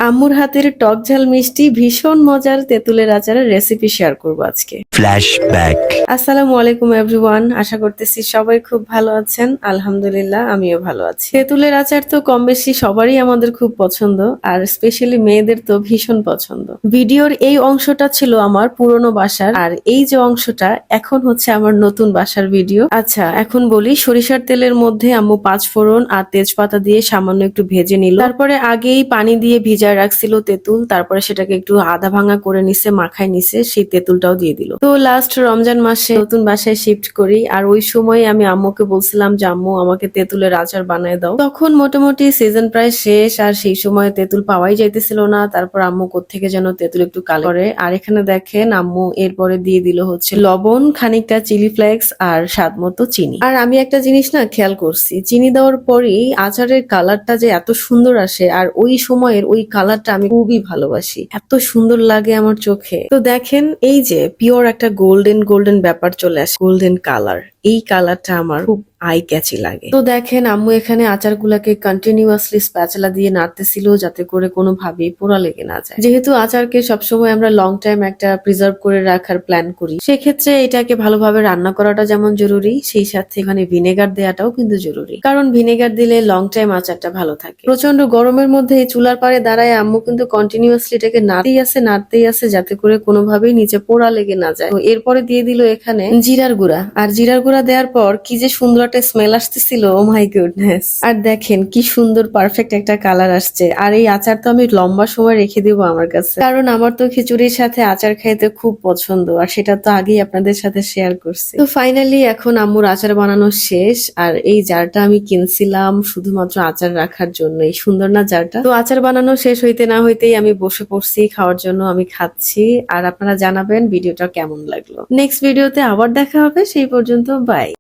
আম্মুর হাতের টক ঝাল মিষ্টি ভীষণ মজার তেঁতুলের আচারের রেসিপি শেয়ার করব আজকে। ফ্ল্যাশব্যাক। আসসালামু আলাইকুম এভরিওয়ান, আশা করতেছি সবাই খুব ভালো আছেন। আলহামদুলিল্লাহ আমিও ভালো আছি। তেঁতুলের আচার তো কম বেশি সবারই আমাদের খুব পছন্দ, আর স্পেশালি মেয়েদের তো ভীষণ পছন্দ। ভিডিওর এই অংশটা ছিল আমার পুরনো বাসার, আর এই যে অংশটা এখন হচ্ছে আমার নতুন বাসার ভিডিও। আচ্ছা, এখন বলি, সরিষার তেলের মধ্যে আম্মু পাঁচফোড়ন আর তেজপাতা দিয়ে সামান্য একটু ভেজে নিল। তারপরে আগেই পানি দিয়ে ভিজায় রাখছিল তেঁতুল, তারপরে সেটাকে একটু আধা ভাঙা করে নিছে, মাখায় নিছে, সেই তেঁতুলটাও দিয়ে দিল। তো লাস্ট রমজান মাসে নতুন বাসায় শিফট করি, আর ওই সময় আমি আম্মুকে বলছিলাম যে আম্মু আমাকে তেঁতুলের আচার বানায় দাও। তখন মোটামুটি সিজন প্রায় শেষ, আর সেই সময় তেঁতুল পাওয়াই যাইতেছিল না। তারপর আম্মু কোত্থেকে যেন তেঁতুল একটু কালেক্ট করে, আর এখানে দেখেন আম্মু এরপরে দিয়ে দিল হচ্ছে লবণ, খানিকটা চিলি ফ্লেক্স আর স্বাদ মতো চিনি। আর আমি একটা জিনিস না খেয়াল করছি, চিনি দেওয়ার পরই আচারের কালারটা যে এত সুন্দর আসে, আর ওই সময়ের ওই কালারটা আমি খুবই ভালোবাসি, এত সুন্দর লাগে আমার চোখে। তো দেখেন, এই যে পিওর একটা গোল্ডেন গোল্ডেন ব্যাপার চলে আসে, গোল্ডেন কালার, এই কালারটা আমার খুব আই ক্যাচি লাগে। তো দেখেন আম্মু এখানে আচারগুলাকে কন্টিনিউয়াসলি স্প্যাচুলা দিয়ে নাড়তেছিল, যাতে করে কোনোভাবেই পোড়া লেগে না যায়। যেহেতু আচারকে সবসময় আমরা লং টাইম একটা প্রিজার্ভ করে রাখার প্ল্যান করি, সেক্ষেত্রে এটাকে ভালোভাবে রান্না করাটা যেমন জরুরি, সেই সাথে এখানে ভিনেগার দেওয়াটাও কিন্তু জরুরি, কারণ ভিনেগার দিলে লং টাইম আচারটা ভালো থাকে। প্রচন্ড গরমের মধ্যে এই চুলার পাড়ে দাঁড়ায় আম্মু কিন্তু কন্টিনিউয়াসলি এটাকে নাড়তেই আছে যাতে করে কোনোভাবেই নিচে পোড়া লেগে না যায়। তো এরপরে দিয়ে দিল এখানে জিরার গুঁড়া, আর জিরার গুঁড়া দেওয়ার পর কি যে সুন্দর একটা স্মেল আসতেছিল, ও মাই গুডনেস। আর দেখেন কি সুন্দর পারফেক্ট একটা কালার আসছে। আর এই আচার তো আমি লম্বা সময় রেখে দেবো আমার কাছে, কারণ আমার তো খিচুড়ির সাথে আচার খাইতে খুব পছন্দ, আর সেটা তো আগেই আপনাদের সাথে শেয়ার করছি। তো ফাইনালি এখন আম্মুর আচার বানানো শেষ, আর এই জারটা আমি কিনছিলাম শুধুমাত্র আচার রাখার জন্য। এই সুন্দর না জারটা? তো আচার বানানো শেষ হইতে না হইতেই আমি বসে পড়ছি খাওয়ার জন্য, আমি খাচ্ছি। আর আপনারা জানাবেন ভিডিওটা কেমন লাগলো। নেক্সট ভিডিওতে আবার দেখা হবে, সেই পর্যন্ত বাই।